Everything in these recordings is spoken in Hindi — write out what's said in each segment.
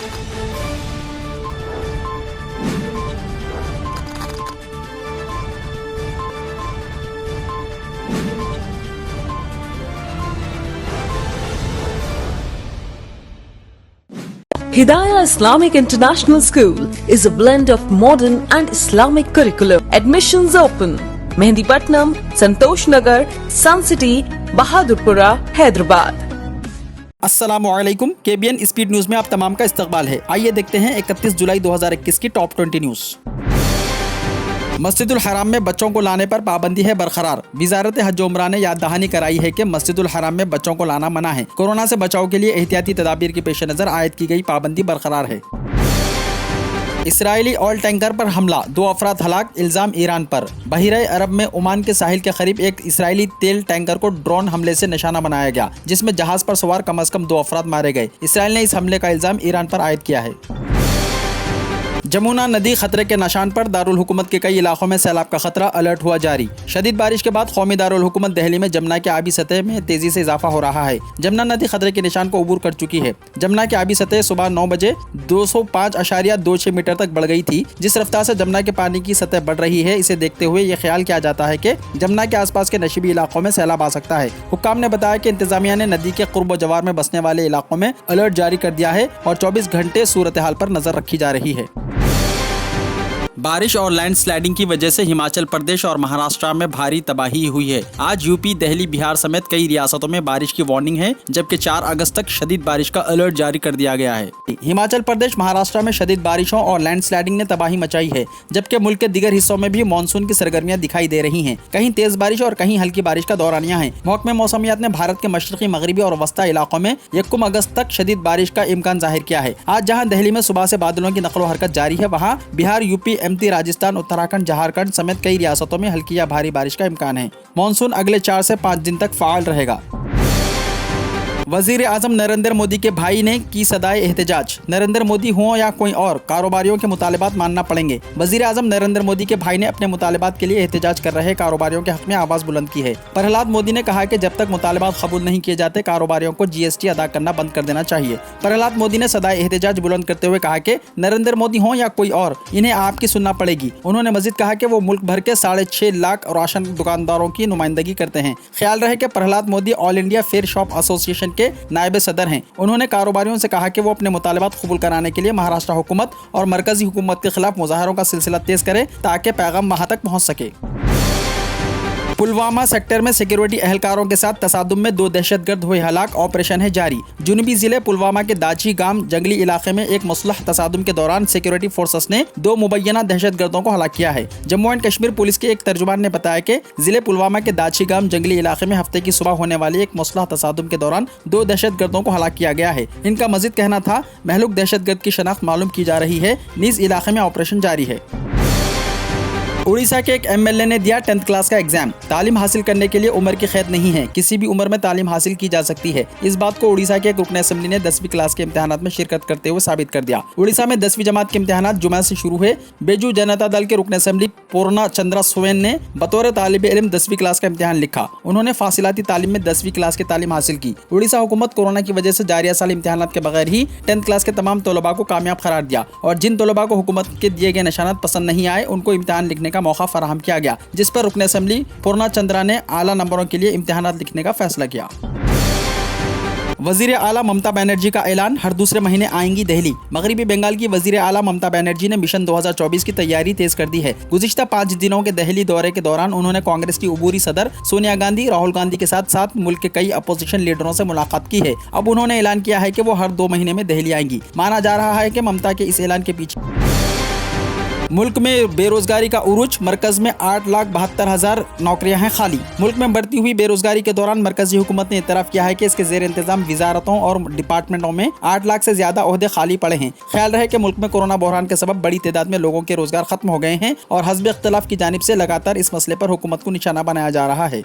Hidayah Islamic International School is a blend of modern and Islamic curriculum. Admissions open. Mehndipatnam, Santosh Nagar, Sun City, Bahadurpura, Hyderabad. अस्सलामुअलैकुम, KBN स्पीड न्यूज में आप तमाम का इस्तकबाल है। आइए देखते हैं 31 जुलाई 2021 की टॉप 20 न्यूज। मस्जिदुल हराम में बच्चों को लाने पर पाबंदी है बरकरार। वजारत हज उमरा ने याद दहानी कराई है कि मस्जिदुल हराम में बच्चों को लाना मना है। कोरोना से बचाव के लिए एहतियाती तदाबीर के पेश नजर आयद की गई पाबंदी बरकरार है। इसराइली ऑयल टैंकर पर हमला, 2 अफराद हलाक, इल्जाम ईरान पर। बहरीन अरब में ओमान के साहिल के करीब एक इसराइली तेल टैंकर को ड्रोन हमले से निशाना बनाया गया, जिसमें जहाज पर सवार कम से कम 2 अफराद मारे गए। इसराइल ने इस हमले का इल्जाम ईरान पर आयद किया है। जमुना नदी खतरे के निशान पर, दारुल हुकूमत के कई इलाकों में सैलाब का खतरा, अलर्ट हुआ जारी। शदीद बारिश के बाद कौमी दारुल हुकूमत दिल्ली में जमुना के आबी सतह में तेजी से इजाफा हो रहा है। जमुना नदी खतरे के निशान को अबूर कर चुकी है। जमुना की आबी सतह सुबह 9 बजे 205.26 मीटर तक बढ़ गई थी। जिस रफ्तार से जमुना के पानी की सतह बढ़ रही है, इसे देखते हुए ये ख्याल किया जाता है कि जमुना के आसपास के नशीबी इलाकों में सैलाब आ सकता है। हुक्काम ने बताया कि इंतजामिया ने नदी के कुर्ब जवार में बसने वाले इलाकों में अलर्ट जारी कर दिया है और 24 घंटे सूरत हाल पर नजर रखी जा रही है। बारिश और लैंडस्लाइडिंग की वजह से हिमाचल प्रदेश और महाराष्ट्र में भारी तबाही हुई है। आज यूपी, दिल्ली, बिहार समेत कई रियासतों में बारिश की वार्निंग है, जबकि 4 अगस्त तक शदीद बारिश का अलर्ट जारी कर दिया गया है। हिमाचल प्रदेश, महाराष्ट्र में शदीद बारिशों और लैंडस्लाइडिंग ने तबाही मचाई है, जबकि मुल्क के दीगर हिस्सों में भी मानसून की सरगर्मियां दिखाई दे रही हैं। कहीं तेज बारिश और कहीं हल्की बारिश का दौरानिया है। महकमे मौसमियात ने भारत के मशरकी, मगरबी और वस्ता इलाकों में 1 अगस्त तक शदीद बारिश का इम्कान जाहिर किया है। आज जहाँ दिल्ली में सुबह से बादलों की नकलो हरकत जारी है, वहाँ बिहार, यूपी, MP, राजस्थान, उत्तराखंड, झारखंड समेत कई रियासतों में हल्की या भारी बारिश का इम्कान है। मानसून अगले 4 से 5 दिन तक फाल रहेगा। वजीर आजम नरेंद्र मोदी के भाई ने की सदाए एहतजाज। नरेंद्र मोदी हों या कोई और, कारोबारियों के मुतालिबात मानना पड़ेंगे। वजीर आजम नरेंद्र मोदी के भाई ने अपने मुतालिबात के लिए एहतजाज कर रहे कारोबारियों के हक में आवाज बुलंद की है। प्रहलाद मोदी ने कहा कि जब तक मुतालिबात कबूल नहीं किए जाते, कारोबारियों को GST अदा करना बंद कर देना चाहिए। प्रहलाद मोदी ने सदाए एहतजाज बुलंद करते हुए कहा कि नरेंद्र मोदी हों या कोई और, इन्हें आपकी सुनना पड़ेगी। उन्होंने मजीद कहा कि वो मुल्क भर के 6.5 लाख राशन दुकानदारों की नुमाइंदगी करते हैं। ख्याल रहे कि Prahlad Modi all India fair shop association के नायब सदर हैं। उन्होंने कारोबारियों से कहा कि वो अपने मुतालिबात कबूल कराने के लिए महाराष्ट्र हुकूमत और मरकजी हुकूमत के खिलाफ मुजाहरों का सिलसिला तेज करें, ताकि पैगाम वहां तक पहुंच सके। पुलवामा सेक्टर में सिक्योरिटी एहलकारों के साथ तसादुम में 2 दहशतगर्द हुए हलाक, ऑपरेशन है जारी। जुनूबी जिले पुलवामा के दाची गांव जंगली इलाके में एक मुसलह तसादुम के दौरान सिक्योरिटी फोर्सेस ने 2 मुबैना दहशतगर्दों को हलाक किया है। जम्मू एंड कश्मीर पुलिस के एक तर्जुमान ने बताया कि जिले पुलवामा के दाची गांव जंगली इलाके में हफ्ते की सुबह होने वाली एक मुसलह तसादुम के दौरान 2 दहशतगर्दों को हलाक किया गया है। इनका मजीद कहना था, महलूक दहशतगर्द की शनाख्त मालूम की जा रही है। नीज इलाके में ऑपरेशन जारी है। उड़ीसा के एक MLA ने दिया 10th क्लास का एग्जाम। तालीम हासिल करने के लिए उम्र की कैद नहीं है, किसी भी उम्र में तालीम हासिल की जा सकती है। इस बात को उड़ीसा के एक रुकन असेंबली ने 10वीं क्लास के इम्तिहानात में शिरकत करते हुए साबित कर दिया। उड़ीसा में 10वीं जमात के इम्तिहानात जुमा से शुरू हुए। बेजू जनता दल के रुकन असेंबली पूर्णा चंद्रा सोवेन ने बतौर तालिब इल्म 10वीं क्लास का इम्तिहान लिखा। उन्होंने फासिलाती तालीम में 10वीं क्लास की तालीम हासिल की। उड़ीसा हुकूमत कोरोना की वजह से जारिया साल इम्तिहानात के बगैर ही 10th क्लास के तमाम तलबा को कामयाब करार दिया, और जिन तलबा को हुकूमत के दिए गए निशानात पसंद नहीं आए, उनको इम्तिहान लिखने का मौका फराहम किया गया, जिस पर रुकन असेंबली पूर्णा चंद्रा ने आला नंबरों के लिए इम्तिहानात लिखने का फैसला किया। वजीर आला ममता बनर्जी का ऐलान, हर दूसरे महीने आएंगी दिल्ली। मगरबी बंगाल की वजीर आला ममता बनर्जी ने मिशन 2024 की तैयारी तेज कर दी है। गुज़िश्ता 5 दिनों के दिल्ली दौरे के दौरान उन्होंने कांग्रेस की उबूरी सदर सोनिया गांधी, राहुल गांधी के साथ साथ मुल्क के कई अपोजिशन लीडरों से मुलाकात की है। अब उन्होंने ऐलान किया है कि वो हर 2 महीने में दिल्ली आएंगी। माना जा रहा है कि ममता के इस ऐलान के पीछे मुल्क में बेरोजगारी का उरूज, मरकज में 8,72,000 नौकरियां हैं खाली। मुल्क में बढ़ती हुई बेरोजगारी के दौरान मरकजी हुकूमत ने इतराफ किया है कि इसके जेर इंतजाम वजारतों और डिपार्टमेंटों में 8 लाख से ज्यादा ओहदे खाली पड़े हैं। ख्याल रहे कि मुल्क में कोरोना बहरान के सबब बड़ी तादाद में लोगों के रोजगार खत्म हो गए हैं, और हस्ब इख्तिलाफ की जानिब से लगातार इस मसले पर हुकूमत को निशाना बनाया जा रहा है।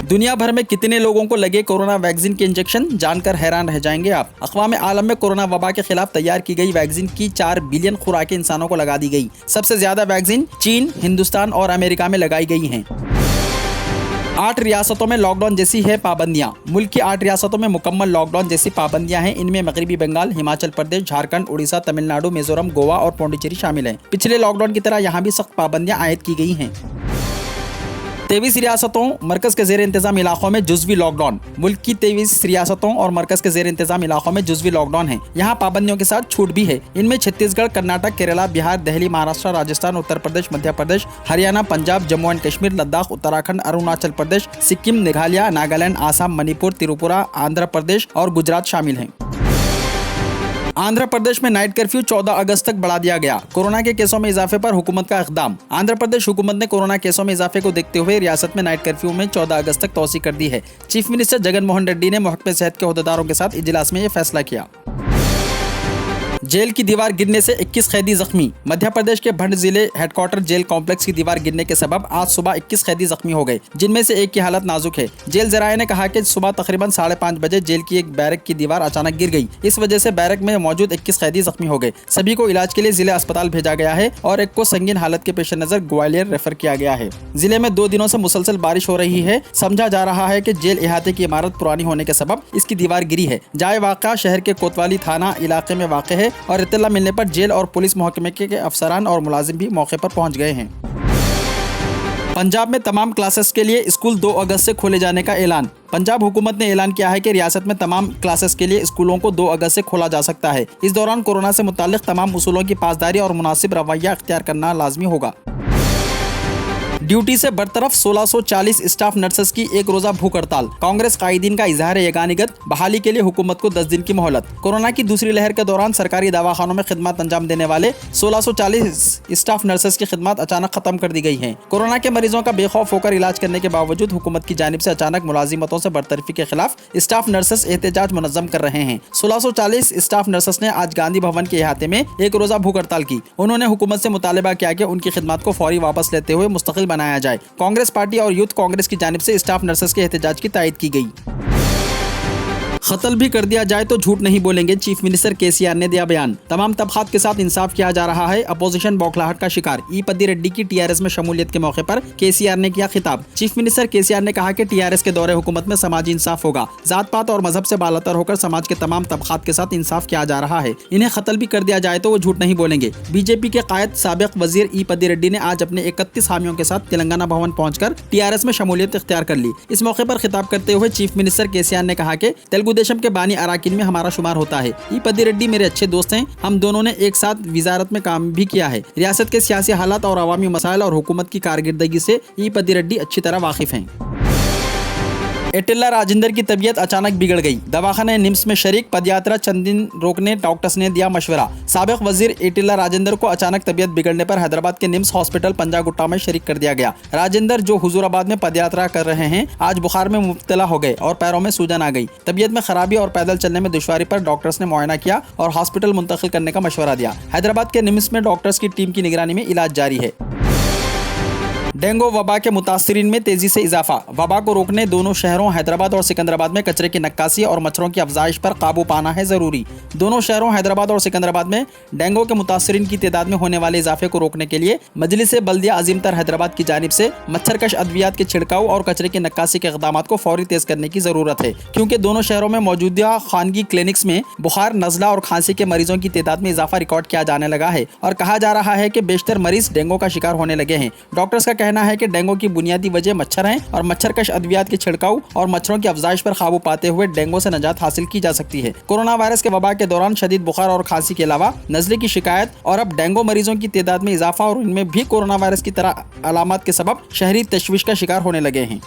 दुनिया भर में कितने लोगों को लगे कोरोना वैक्सीन के इंजेक्शन, जानकर हैरान रह जाएंगे आप। अक़वाम आलम में कोरोना वबा के खिलाफ तैयार की गई वैक्सीन की 4 बिलियन खुराकें इंसानों को लगा दी गई। सबसे ज्यादा वैक्सीन चीन, हिंदुस्तान और अमेरिका में लगाई गई हैं। 8 रियासतों में लॉकडाउन जैसी है पाबंदियां। मुल्क की 8 रियासतों में मुकम्मल लॉकडाउन जैसी पाबंदियां हैं। इनमें मगरबी बंगाल, हिमाचल प्रदेश, झारखंड, उड़ीसा, तमिलनाडु, मिजोरम, गोवा और पौंडीचेरी शामिल हैं। पिछले लॉकडाउन की तरह यहां भी सख्त पाबंदियां आयद की गई हैं। 23 रियासतों मरकज के जेर इंतजाम इलाकों में जुज़वी लॉकडाउन। मुल्क की 23 रियासतों और मरकज के जेर इंतजाम इलाकों में जुज़वी लॉकडाउन है। यहाँ पाबंदियों के साथ छूट भी है। इनमें छत्तीसगढ़, कर्नाटक, केरला, बिहार, दिल्ली, महाराष्ट्र, राजस्थान, उत्तर प्रदेश, मध्य प्रदेश, हरियाणा, पंजाब, जम्मू एंड कश्मीर, लद्दाख, उत्तराखंड, अरुणाचल प्रदेश, सिक्किम, मेघालय, नागालैंड, आसाम, मणिपुर, त्रिपुरा, आंध्र प्रदेश और गुजरात शामिल हैं। आंध्र प्रदेश में नाइट कर्फ्यू 14 अगस्त तक बढ़ा दिया गया। कोरोना के केसों में इजाफे पर हुकूमत का इक़दाम। आंध्र प्रदेश हुकूमत ने कोरोना केसों में इजाफे को देखते हुए रियासत में नाइट कर्फ्यू में 14 अगस्त तक तौसी कर दी है। चीफ मिनिस्टर जगन मोहन रेड्डी ने महकमे सेहत के ओहदेदारों के साथ इजलास में यह फैसला किया। जेल की दीवार गिरने से 21 कैदी जख्मी। मध्य प्रदेश के भिंड जिले हेडक्वार्टर जेल कॉम्प्लेक्स की दीवार गिरने के सबब आज सुबह 21 कैदी जख्मी हो गए, जिनमें से एक की हालत नाजुक है। जेल जराये ने कहा कि सुबह तकरीबन 5:30 बजे जेल की एक बैरक की दीवार अचानक गिर गई। इस वजह से बैरक में मौजूद 21 कैदी जख्मी हो गए। सभी को इलाज के लिए जिले अस्पताल भेजा गया है और एक को संगीन हालत के पेश नजर ग्वालियर रेफर किया गया है। जिले में 2 दिनों से मुसलसल बारिश हो रही है। समझा जा रहा है कि जेल इहाते की इमारत पुरानी होने के सबब इसकी दीवार गिरी है। जाए वाक़ा शहर के कोतवाली थाना इलाके में वाक़ है और इत्तला मिलने पर जेल और पुलिस महकमे के अफसरान और मुलाजिम भी मौके पर पहुंच गए हैं। पंजाब में तमाम क्लासेस के लिए स्कूल 2 अगस्त से खोले जाने का ऐलान। पंजाब हुकूमत ने ऐलान किया है कि रियासत में तमाम क्लासेस के लिए स्कूलों को 2 अगस्त से खोला जा सकता है। इस दौरान कोरोना से मुताल्लिक तमाम उसूलों की पासदारी और मुनासिब रवैया अख्तियार करना लाजमी होगा। ड्यूटी से बरतरफ 1640 स्टाफ नर्सेस की एक रोजा भूख हड़ताल। कांग्रेस कायदीन का इजहार यगानिगत, बहाली के लिए हुकूमत को 10 दिन की मोहलत। कोरोना की दूसरी लहर के दौरान सरकारी दवाखानों में खिदमत अंजाम देने वाले 1640 स्टाफ नर्सेस की खिदमत अचानक खत्म कर दी गई है। कोरोना के मरीजों का बेखौफ होकर इलाज करने के बावजूद हुकूमत की जानिब से अचानक मुलाजिमतों से बरतरफी के खिलाफ स्टाफ नर्सेस एहतजाज मुनज़्ज़म कर रहे हैं। 1640 स्टाफ नर्सेस ने आज गांधी भवन के अहाते में एक रोजा भूख हड़ताल की। उन्होंने हुकूमत से मुतालबा किया कि उनकी खिदमत को फौरी वापस लेते हुए मुस्तकिल बनाया जाए। कांग्रेस पार्टी और यूथ कांग्रेस की जानिब से स्टाफ नर्सेस के एहतजाज की तायद की गई। कत्ल भी कर दिया जाए तो झूठ नहीं बोलेंगे, चीफ मिनिस्टर केसीआर ने दिया बयान। तमाम तबकात के साथ इंसाफ किया जा रहा है। अपोजिशन बौखलाहट का शिकार। ई पद्दी रेड्डी की टीआरएस में शमूलियत के मौके पर केसीआर ने किया खिताब। चीफ मिनिस्टर केसीआर ने कहा कि टीआरएस के दौरे हुकूमत में समाजी इंसाफ होगा। जात पात और मजहब से बालातर होकर समाज के तमाम तबकात के साथ इंसाफ किया जा रहा है। इन्हें कत्ल भी कर दिया जाए तो वो झूठ नहीं बोलेंगे। बीजेपी के कायद साबिक वजीर ई पद्दी रेड्डी ने आज अपने 31 हामियों के साथ तेलंगाना भवन पहुंचकर टीआरएस में शमूलियत इख्तियार कर ली। इस मौके पर खिताब करते हुए चीफ मिनिस्टर केसीआर ने कहा कि तेलुगु देशम के बानी अराकीन में हमारा शुमार होता है। ई पद्दी रेड्डी मेरे अच्छे दोस्त हैं। हम दोनों ने एक साथ वजारत में काम भी किया है। रियासत के सियासी हालात और अवामी मसाइल और हुकूमत की कारकर्दगी से ई पद्दी रेड्डी अच्छी तरह वाकिफ हैं। एटिल्ला राजेंद्र की तबीयत अचानक बिगड़ गई। दवाखाने निम्स में शरीक पदयात्रा चंद दिन रोकने डॉक्टर्स ने दिया मशवरा। साबिक वजीर एटिल्ला राजेंद्र को अचानक तबीयत बिगड़ने पर हैदराबाद के निम्स हॉस्पिटल पंजागुट्टा में शरीक कर दिया गया। राजेंद्र जो हुजूराबाद में पदयात्रा कर रहे हैं, आज बुखार में मुब्तला हो गए और पैरों में सूजन आ गई। तबीयत में खराबी और पैदल चलने में दुश्वारी पर डॉक्टर्स ने मुआयना किया और हॉस्पिटल मुंतकिल करने का मशवरा दिया। हैदराबाद के निम्स में डॉक्टर्स की टीम की निगरानी में इलाज जारी है। डेंगू वबा के मुतासरीन में तेजी से इजाफा। वबा को रोकने दोनों शहरों हैदराबाद और सिकंदराबाद में कचरे की नक्कासी और मच्छरों की अफजाइश पर काबू पाना है जरूरी। दोनों शहरों हैदराबाद और सिकंदराबाद में डेंगू के मुतासरीन की तादाद में होने वाले इजाफे को रोकने के लिए मजलिस बल्दिया अजीमतर हैदराबाद की जानिब से मच्छरकश अद्वियात के छिड़काव और कचरे की नक्कासी के इक़दाम को फौरी तेज करने की जरूरत है, क्योंकि दोनों शहरों में मौजूदा खानगी क्लिनिक्स में बुखार, नज़ला और खांसी के मरीजों की तादाद में इजाफा रिकॉर्ड किया जाने लगा है और कहा जा रहा है कि बेशतर मरीज डेंगू का शिकार होने लगे हैं। डॉक्टर्स का कहना है कि डेंगू की बुनियादी वजह मच्छर हैं और मच्छरकश अद्वियात के छिड़काव और मच्छरों की अफजाइश पर काबू पाते हुए डेंगू से निजात हासिल की जा सकती है। कोरोना वायरस के वबा के दौरान शदीद बुखार और खांसी के अलावा नज़ले की शिकायत और अब डेंगू मरीजों की तादाद में इजाफा और इनमें भी कोरोना वायरस की तरह अलामत के सबब शहरी तशवीश का शिकार होने लगे हैं।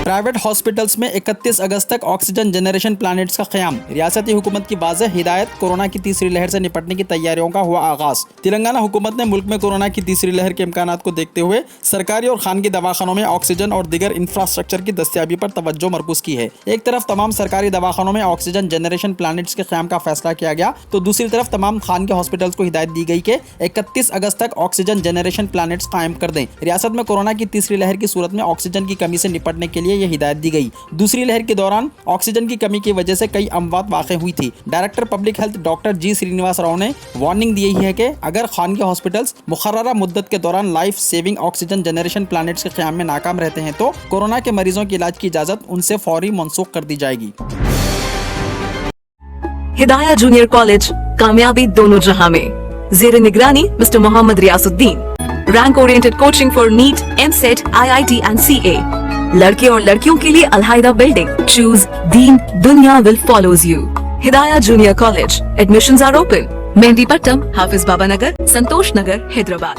प्राइवेट हॉस्पिटल्स में 31 अगस्त तक ऑक्सीजन जनरेशन प्लांट्स का क़याम। रियासती हुकूमत की वाज़ेह हिदायत। कोरोना की तीसरी लहर से निपटने की तैयारियों का हुआ आगाज। तेलंगाना हुकूमत ने मुल्क में कोरोना की तीसरी लहर के इम्कानात को देखते हुए सरकारी और खानगी दवाखानों में ऑक्सीजन और दीगर इंफ्रास्ट्रक्चर की दस्तियाबी पर तवज्जो मरकूज की है। एक तरफ तमाम सरकारी दवाखानों में ऑक्सीजन जनरेशन प्लांट्स के क़याम का फैसला किया गया तो दूसरी तरफ तमाम खानगी हॉस्पिटल्स को हिदायत दी गई कि 31 अगस्त तक ऑक्सीजन जनरेशन प्लांट्स कायम कर दें। रियासत में कोरोना की तीसरी लहर की सूरत में ऑक्सीजन की कमी से निपटने के लिए ये हिदायत दी गई। दूसरी लहर के दौरान ऑक्सीजन की कमी की वजह से कई अमवात वाक़ हुई थी। डायरेक्टर पब्लिक हेल्थ डॉक्टर जी श्रीनिवास राव ने वार्निंग दी है कि अगर खानगी हॉस्पिटल्स मुकर्ररा मुद्दत के दौरान life saving oxygen generation plants के क़याम में नाकाम रहते हैं तो कोरोना के मरीजों के इलाज की इजाज़त उनसे फौरी मनसूख कर दी जाएगी। हिदाया जूनियर कॉलेज, कामयाबी दोनों जहां में। ज़ेरे निगरानी mister Mohammed Riyasuddin. Rank oriented coaching for NEET, EAMCET, IIT and CA। लड़के और लड़कियों के लिए अलहायदा बिल्डिंग। चूज दीन, दुनिया will follows you. Hidaya junior college. Admissions are open. Mehdipatnam, Hafeez Baba Nagar, Santosh Nagar, Hyderabad.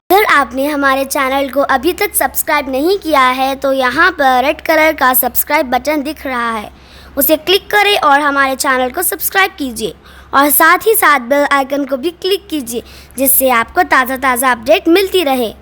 अगर आपने हमारे चैनल को अभी तक सब्सक्राइब नहीं किया है तो यहाँ पर रेड कलर का सब्सक्राइब बटन दिख रहा है, उसे क्लिक करें और हमारे चैनल को सब्सक्राइब कीजिए और साथ ही साथ बेल आइकन को भी क्लिक कीजिए जिससे आपको ताज़ा अपडेट मिलती रहे।